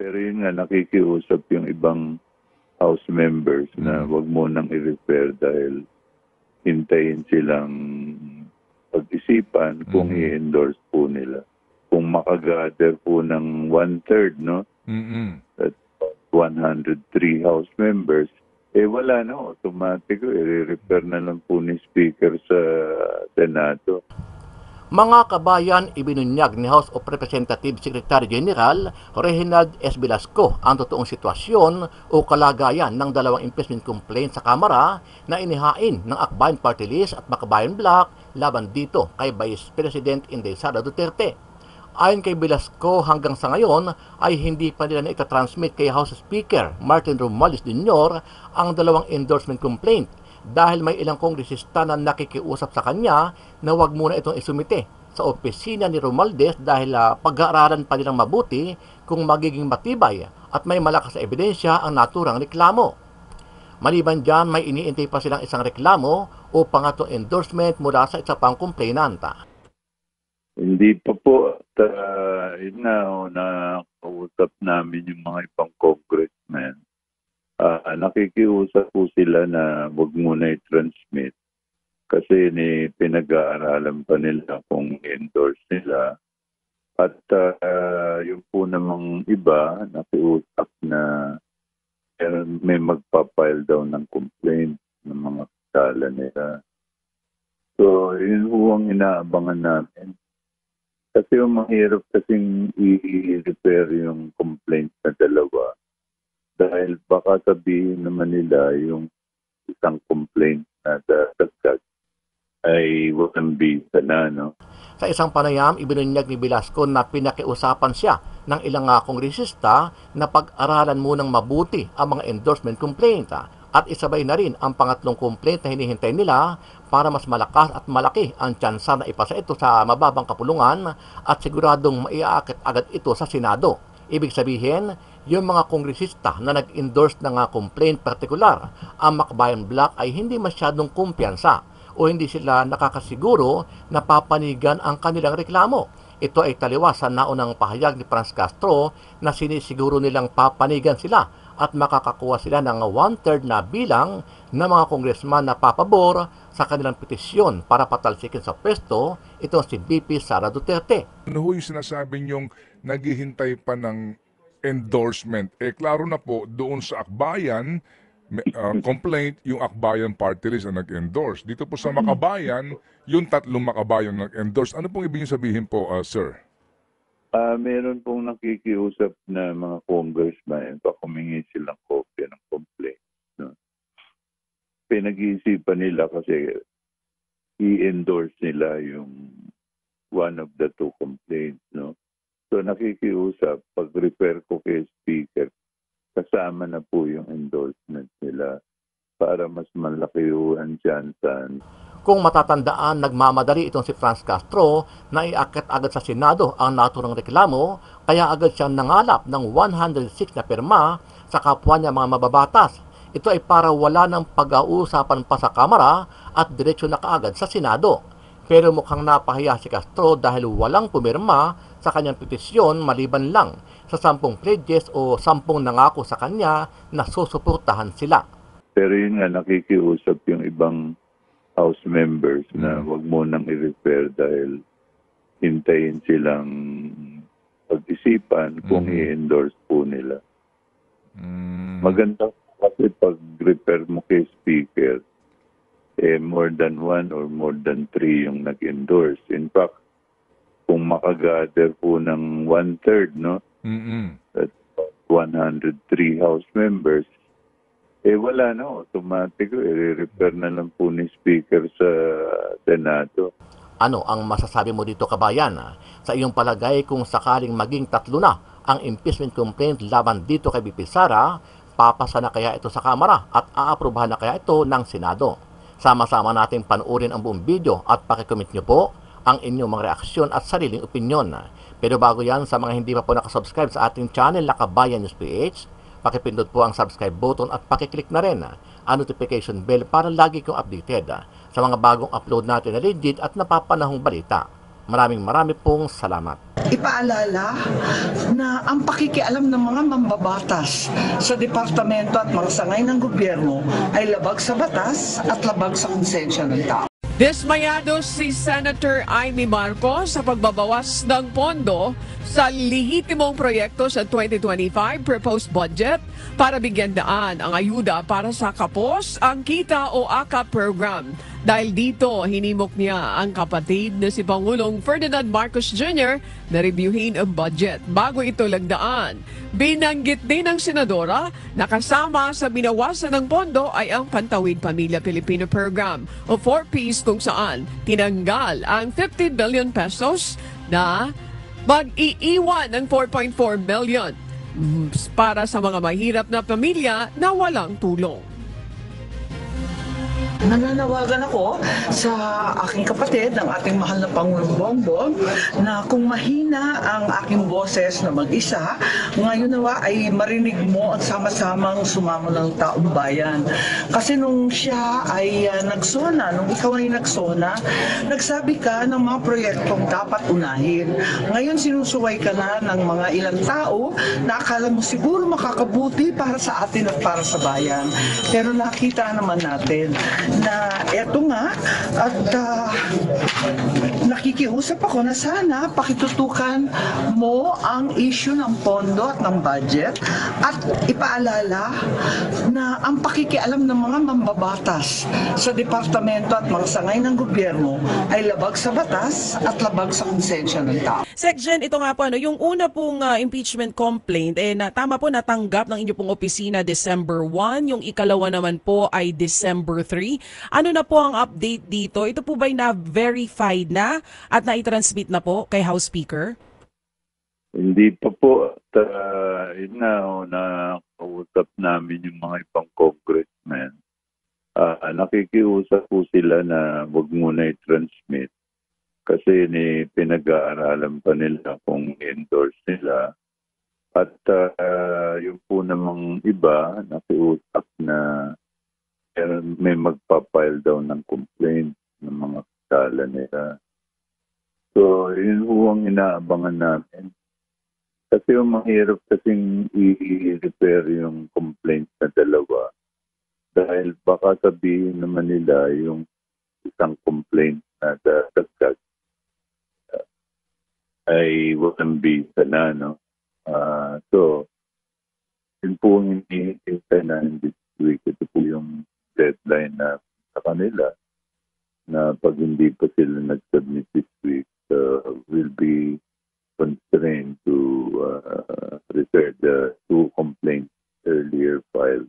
Pero yun nga, nakikiusap yung ibang House members na wag mo nang i-refer dahil hintayin silang pag-isipan kung i-endorse po nila. Kung makagather po ng one-third, no? At 103 House members, wala na, automatic, i-refer na lang po ni Speaker sa Senado. Mga kabayan, ibinunyag ni House of Representatives Secretary General Reginald S. Velasco ang totoong sitwasyon o kalagayan ng dalawang impeachment complaint sa Kamara na inihain ng Akbayan Party List at Makabayan Bloc laban dito kay Vice President Inday Sara Duterte. Ayon kay Velasco, hanggang sa ngayon ay hindi pa nila na itatransmit kay House Speaker Martin Romualdez Jr. ang dalawang endorsement complaint dahil may ilang kongresista na nakikiusap sa kanya na wag muna itong isumite sa opisina ni Romualdez dahil pag-aaralan pa nilang mabuti kung magiging matibay at may malakas na ebidensya ang naturang reklamo. Maliban dyan, may iniintay pa silang isang reklamo o pangatong endorsement mula sa isa pang complainanta. Hindi pa po. At yun na, nakausap namin yung mga ibang congressmen. Nakikiusap po sila na wag muna i-transmit kasi pinag-aaralan pa nila kung endorse nila. At yung po namang iba, nakiusap na may magpapile daw ng complaint ng mga kasala nila. So, yun po ang inaabangan namin. Kasi yung mahirap kasing i-refer yung complaint na dalawa. Dahil baka sabihin naman nila yung isang complaint na dagdag ay walang bisa na, no? Sa isang panayam, ibinunyag ni Velasco na pinakiusapan siya ng ilang kongresista na pag-aralan munang mabuti ang mga endorsement complaint at isabay na rin ang pangatlong complaint na hinihintay nila para mas malakas at malaki ang tsansa na ipasa ito sa mababang kapulungan at siguradong maiaakit agad ito sa Senado. Ibig sabihin, yung mga kongresista na nag-endorse ng complaint partikular, ang Makabayan Bloc ay hindi masyadong kumpiyansa o hindi sila nakakasiguro na papanigan ang kanilang reklamo. Ito ay taliwas sa naunang pahayag ni Franz Castro na sinisiguro nilang papanigan sila at makakakuha sila ng 1/3 na bilang ng mga kongresman na papabor sa kanilang petisyon para patalsikin sa pwesto itong si VP Sara Duterte. Ano yung sinasabi niyong naghihintay pa ng endorsement? Klaro na po doon sa Akbayan complaint, yung Akbayan Party List na nag-endorse. Dito po sa Makabayan, yung tatlong Makabayan nag-endorse. Ano pong ibig sabihin po, sir? Meron pong nakikiusap na mga congressman pa humingi silang kopya ng complaint. No? Pinag-iisipan nila kasi i-endorse nila yung one of the two complaints. No? So nakikiusap, pag-refer ko kay Speaker, kasama na po yung endorsement nila para mas malaki yung chansan. Kung matatandaan, nagmamadali itong si Franz Castro na iakyat agad sa Senado ang naturang reklamo, kaya agad siyang nangalap ng 106 na pirma sa kapwa niya mga mababatas. Ito ay para wala ng pag-uusapan pa sa Kamara at diretsyo na kaagad sa Senado. Pero mukhang napahiya si Castro dahil walang pumirma sa kanyang petisyon maliban lang sa 10 pledges o 10 nangako sa kanya na susuportahan sila. Pero yun nga, nakikiusap yung ibang House members na wag mo nang i-refer dahil hintayin silang pag-isipan kung i-endorse po nila. Maganda kasi pag-refer mo kay Speaker, more than 1 or more than 3 yung nag-endorse. In fact, kung makagather po ng 1/3, no? At 103 House members, wala na, automatic, i-refer na lang po ni Speaker sa Senado. Ano ang masasabi mo dito, kabayan? Sa iyong palagay, kung sakaling maging 3 na ang impeachment complaint laban dito kay VP Sara, papasa na kaya ito sa Kamara at aaprubahan na kaya ito ng Senado? Sama-sama nating panuorin ang buong video at pakicomment nyo po ang inyong mga reaksyon at sariling opinyon. Pero bago yan, sa mga hindi pa po nakasubscribe sa ating channel na Kabayan News PH, pakipindot po ang subscribe button at pakiclick na rin ang notification bell para lagi kong updated sa mga bagong upload natin na legit at napapanahong balita. Maraming pong salamat. Ipaalala na ang pakikialam ng mga mambabatas sa departamento at mga sangay ng gobyerno ay labag sa batas at labag sa konsensya ng tao. Dismayado si Senator Amy Marcos sa pagbabawas ng pondo sa lehitimong proyekto sa 2025 proposed budget para bigyan daan ang ayuda para sa kapos ang Kita o AKAP program. Dahil dito, hinimok niya ang kapatid na si Pangulong Ferdinand Marcos Jr. na reviewin ang budget bago ito lagdaan. Binanggit din ng senadora na kasama sa binawasan ng pondo ay ang Pantawid Pamilya Pilipino Program o 4Ps kung saan tinanggal ang 50 billion pesos na mag-iiwan ng 4.4 million para sa mga mahirap na pamilya na walang tulong. Nananawagan ako sa aking kapatid, ang ating mahal na Pangulong Bongbong, na kung mahina ang aking boses na mag-isa, ngayon nawa ay marinig mo at sama-samang sumamo ng taong bayan. Kasi nung siya ay nagsona, nung ikaw ay nagsona, nagsabi ka ng mga proyektong dapat unahin. Ngayon sinusuway ka na ng mga ilang tao na akala mo siguro makakabuti para sa atin at para sa bayan. Pero nakita naman natin na eto nga at nakikiusap ako na sana pakitutukan mo ang issue ng pondo at ng budget at ipaalala na ang pakikialam ng mga mambabatas sa departamento at mga sangay ng gobyerno ay labag sa batas at labag sa konsensya ng tao. Section, ito nga po, yung una pong impeachment complaint, tama po natanggap ng inyo pong opisina December 1, yung ikalawa naman po ay December 3. Ano na po ang update dito? Ito po ba'y na-verified na at na-transmit na po kay House Speaker? Hindi pa po. At yun na kausap namin yung mga ibang congressmen. Nakikiusap po sila na wag muna i-transmit kasi pinag-aaralan pa nila kung endorse nila. At yung po namang iba, nakiusap na may magpapile daw ng complaint ng mga kasala nila. So, yun po ang inaabangan namin. Kasi yung mahirap kasing i-repair yung complaint na dalawa. Dahil baka sabihin naman nila yung isang complaint na dagdag ay walang bisa na, no? So, yun po ang hinihintay na this week. Ito po yung deadline na sa kanila na pag hindi pa sila nag-submit this week, will be constrained to refer the two complaints earlier filed.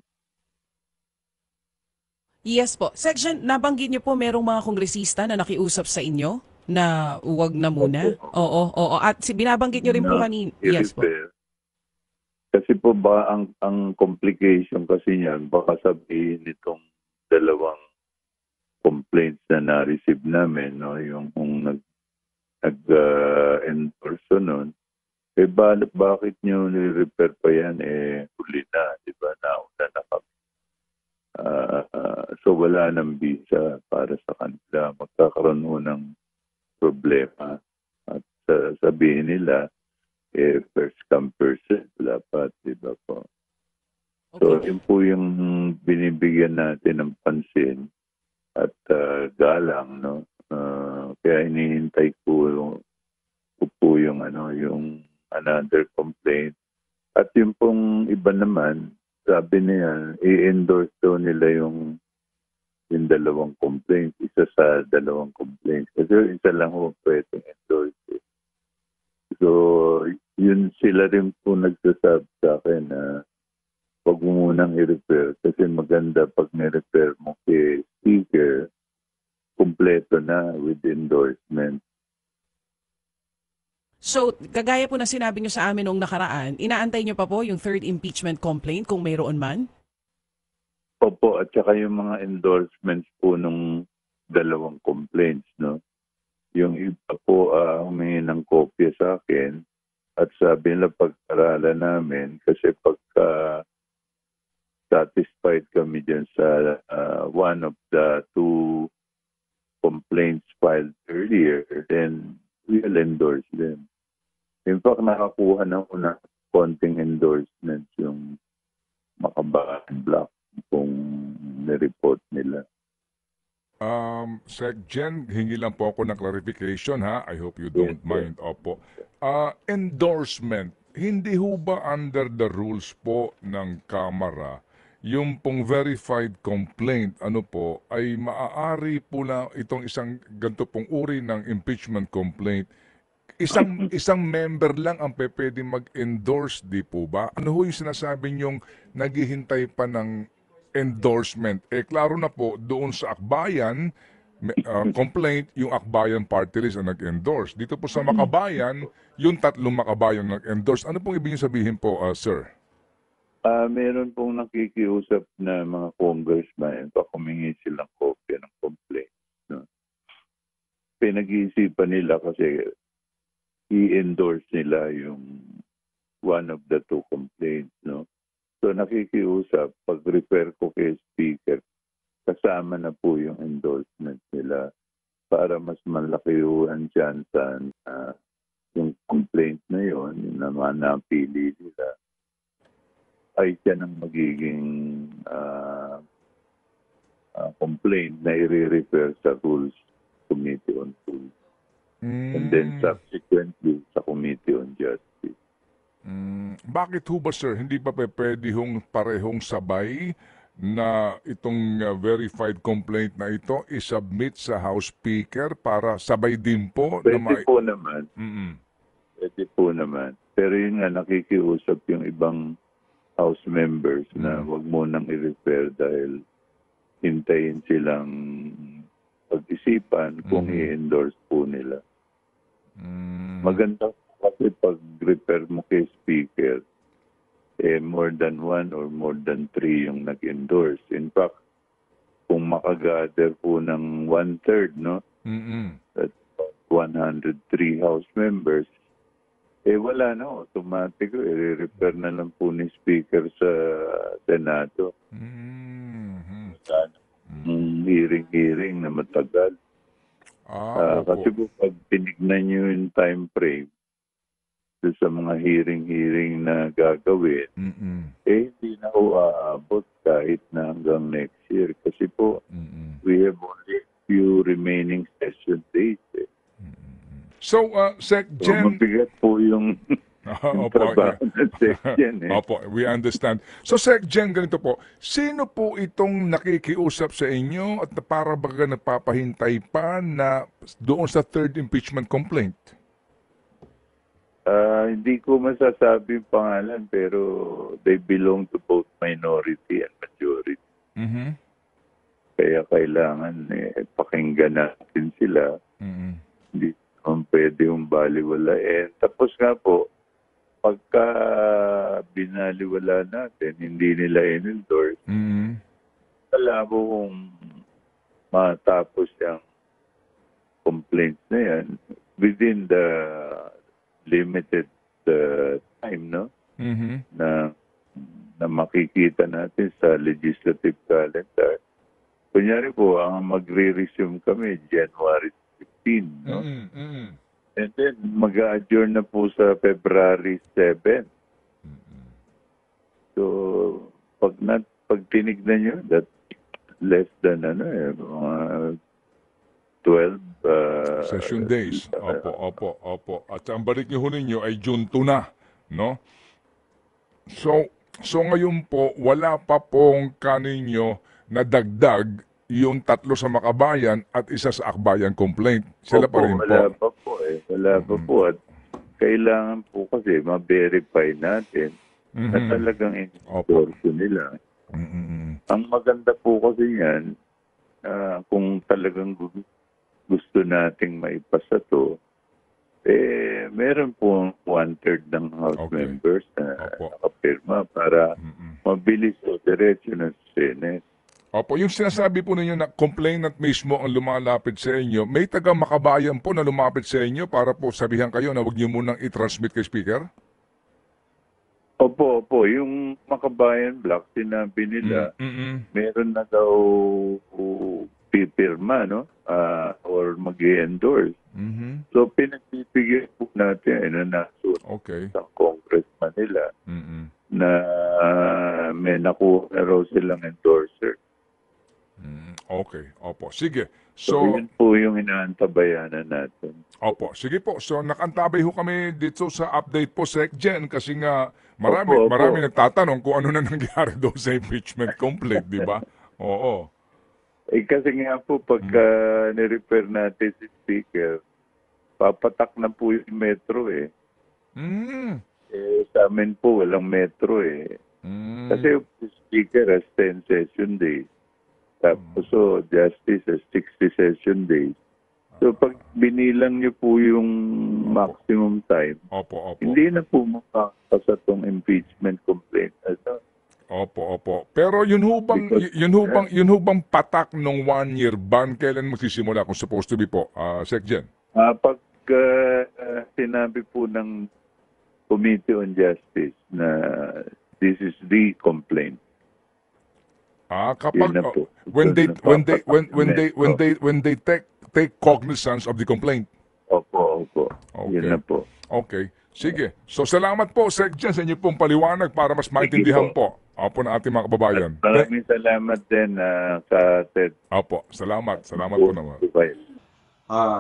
Yes po. Section, nabanggit niyo po merong mga kongresista na nakiusap sa inyo na huwag na muna. Oo. At binabanggit niyo rin po kanina. Yes po. Kasi po ba ang complication kasi niyan, baka sabihin itong dalawang complaints na na-receive namin, no, yung nag-endorse nun, bakit nyo ni-repair pa yan? Huli na, di ba? Nauna na kami. So wala nang visa para sa kanila. Magkakaroon mo ng problema. At sabihin nila, first come, first serve dapat, di ba po? So, yun po yung binibigyan natin ng pansin at galang, no? Kaya hinihintay ko yung another complaint. At yung pong iba naman, sabi niya, i-endorse daw nila yung dalawang complaints, isa sa dalawang complaints. Kasi isa lang ho pwedeng endorse. So, yun sila rin po nagsasabi sa akin na huwag mo munang i-repair kasi maganda pag ni-repair mo kay speaker, kumpleto na with endorsement. So, kagaya po na sinabi nyo sa amin noong nakaraan, inaantay nyo pa po yung third impeachment complaint kung mayroon man? Opo, at saka yung mga endorsements po nung dalawang complaints, no? Yung iba po humingi ng kopya sa akin at sabi nila pag-aralan namin kasi pagka satisfied kami dyan sa one of the two complaints filed earlier, then we'll endorse them. In fact, nakakuha na ako na konting endorsements yung Makabayan Block kung nireport nila. Sec Jen, hingi lang po ako ng clarification ha. I hope you don't Yes, mind. Opo. Endorsement, hindi ho ba under the rules po ng Kamara, yung pong verified complaint, ano po, ay maaari po na itong isang ganito pong uri ng impeachment complaint, isang member lang ang pwede mag-endorse, di po ba? Ano ho yung sinasabi niyong naghihintay pa ng endorsement? Klaro na po, doon sa Akbayan, complaint, yung Akbayan Party List ang nag-endorse. Dito po sa Makabayan, yung tatlong Makabayan nag-endorse. Ano pong ibig sabihin po, sir? Meron pong nakikiusap na mga congressman pa humingi silang kopya ng complaint. No? Pinag-iisipan nila kasi i-endorse nila yung one of the two complaints. No? So nakikiusap, pag-refer ko kay Speaker, kasama na po yung endorsement nila para mas malaki yung tsansa na yung complaint na yun, yung naman napili nila, ay siya ng magiging complaint na i-refer sa Rules Committee on Rules. And then subsequently sa Committee on Justice. Bakit ho ba, sir, hindi pa pwede hong parehong sabay na itong verified complaint na ito isubmit sa House Speaker para sabay din po? Pwede po naman. Mm-mm. Pwede po naman. Pero yun nga, nakikiusap yung ibang House members na wag mo nang i-refer dahil hintayin silang pag-isipan kung i-endorse po nila. Maganda kasi pag-refer mo kay Speaker, more than one or more than three yung nag-endorse. In fact, kung makagather po ng 1/3, no? That's 103 House members, wala na, automatic, i-refer na lang po ni Speaker sa Senado. Hearing na matagal. Kasi po pag tinignan nyo yung time frame sa mga hearing na gagawin, hindi na po aabot kahit na hanggang next year. Kasi po, we have only a few remaining session days. So, Sec So, Jen... mabigat po yung trabaho ng section. Opo, we understand. So, Sec Jen, ganito po. Sino po itong nakikiusap sa inyo at para baga nagpapahintay pa na doon sa third impeachment complaint? Hindi ko masasabi yung pangalan pero they belong to both minority and majority. Kaya kailangan pakinggan natin sila. Hindi naman pwede yung baliwalain. Tapos nga po, pagka binaliwala natin, hindi nila in-endorse, wala po kung matapos yung complaints na yan within the limited time, no? Na makikita natin sa legislative calendar. Kunyari po, ang magre-resume kami January 15, no? And then mag-adjourn na po sa February 7. So pag tinignan nyo, that less than mga 12 session days. Opo. At ang balik niyo ninyo ay June 2 na, no? So ngayon po wala pa pong kaninyo na dagdag yung tatlo sa Makabayan at isa sa Akbayan complaint. Sila pa rin po. Wala pa po. Wala pa po. At kailangan po kasi ma-verify natin na talagang endorse nila. Ang maganda po kasi yan, kung talagang gusto nating maipasa to, meron po 1/3 ng House members na nakapirma para mabilis o diretso ng Senate. Opo, yung sinasabi po ninyo na complainant mismo ang lumalapit sa inyo, may taga-Makabayan po na lumapit sa inyo para po sabihan kayo na huwag niyo munang i-transmit kay Speaker? Opo. Yung Makabayan Block, sinabi nila, meron na daw pipirma, no? Or mag-endorse. Mhm. So pinagbibigyan po natin na nasunod Okay. ng congressman nila Mm. na may nakuha na raw silang endorser. Okay. Opo. Sige. So, So, yun po yung inaantabayanan natin. opo. Sige po. So, nakantabay ho kami dito sa update po, Sec Jen, kasi nga Opo. marami nagtatanong kung ano na nangyari doon sa impeachment complaint, di ba? Oo. Kasi nga po, pagka nirepair natin si Speaker, papatak na po yung metro eh. Mm. Sa amin po, walang metro eh. Mm. Kasi yung Speaker has 10 session days. Tapos Justice has 60 session days. So pag binilang niyo po yung maximum time, Opo. hindi na po makakasa sa tong impeachment complaint. Opo. Pero yun hubang patak ng 1-year ban, kailan magsisimula kung supposed to be po, Sec Jen? Pag sinabi po ng Committee on Justice na this is the complaint, Kapag yun na po. when they take cognizance of the complaint. Opo. Okay. Yun na po. Okay. Sige. So salamat po, Sec Jen, sa inyo pong paliwanag para mas maintindihan po. Opo ng ating mga kababayan. Maraming salamat din sa TED. Opo. Salamat po naman.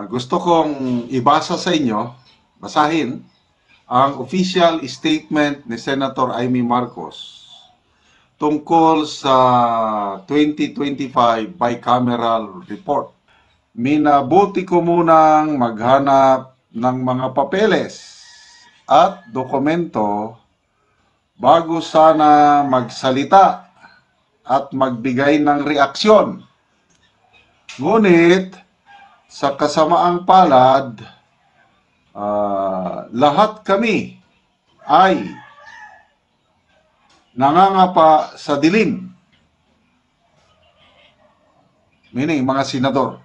Gusto kong ibasa sa inyo, basahin, ang official statement ni Senator Amy Marcos tungkol sa 2025 bicameral report. Minabuti ko munang maghanap ng mga papeles at dokumento bago sana magsalita at magbigay ng reaksyon. Ngunit, sa kasamaang palad, lahat kami ay nangangapa sa dilim. Meaning, mga senador.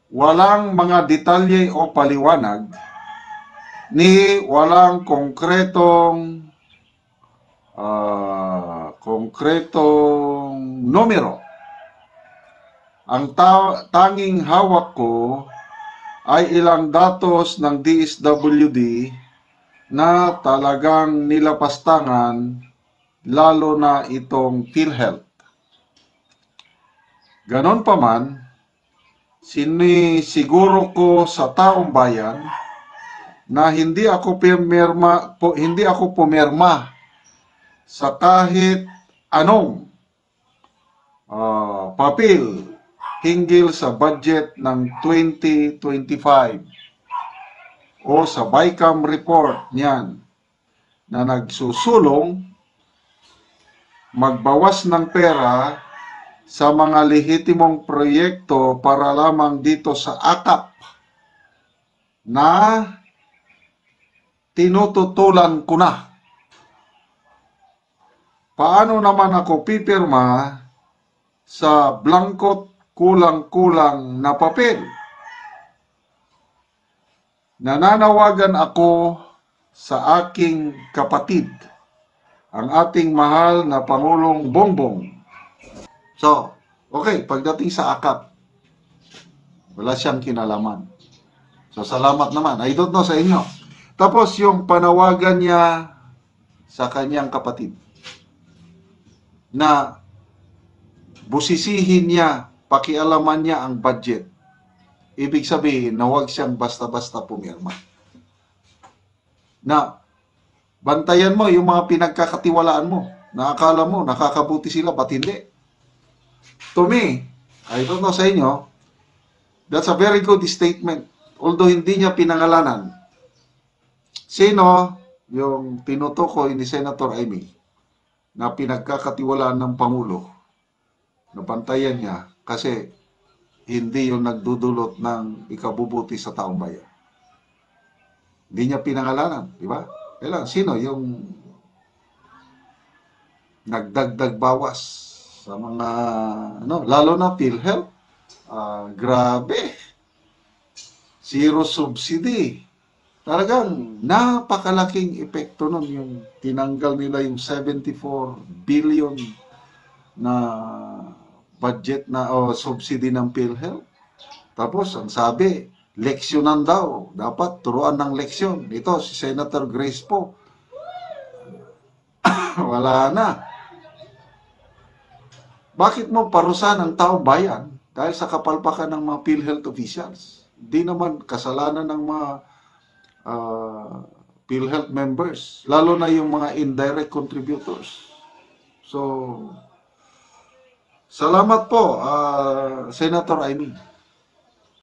Walang mga detalye o paliwanag ni walang konkretong numero. Ang tanging hawak ko ay ilang datos ng DSWD na talagang nilapastangan, lalo na itong PhilHealth. Ganon pa man, sinisiguro ko sa taong bayan na hindi ako pumirma sa kahit anong papel hinggil sa budget ng 2025 o sa BICAM report niyan na nagsusulong magbawas ng pera sa mga lehitimong proyekto para lamang dito sa AKAP na tinututulan ko na. Paano naman ako pipirma sa blankot kulang-kulang na papel? Nananawagan ako sa aking kapatid, ang ating mahal na Pangulong Bongbong. So, okay, pagdating sa AKAP, wala siyang kinalaman. So, salamat naman. I don't know sa inyo. Tapos, yung panawagan niya sa kanyang kapatid na busisihin niya, pakialaman niya ang budget. Ibig sabihin na huwag siyang basta-basta pumirma. Na bantayan mo yung mga pinagkakatiwalaan mo. Na akala mo, nakakabuti sila, ba't hindi? To me, I don't know sa inyo, that's a very good statement. Although hindi niya pinangalanan. Sino yung tinutukoy ni Senator Amy na pinagkakatiwalaan ng Pangulo? Nabantayan niya kasi hindi yung nagdudulot ng ikabubuti sa taong bayan. Hindi niya pinangalanan, di ba? Kailan, sino yung nagdagdag bawas sa mga, lalo na PhilHealth? Grabe. Zero subsidy. Talagang napakalaking epekto nun yung tinanggal nila yung 74 billion na budget na o subsidy ng PhilHealth. Tapos, ang sabi, leksyonan daw. Dapat turuan ng leksyon. Ito, si Senator Grace po. Wala na. Bakit mo parusahan ang taong bayan dahil sa kapalpakan ng mga PhilHealth officials? Di naman kasalanan ng mga PhilHealth members, lalo na yung mga indirect contributors. So, salamat po, Senator Amy.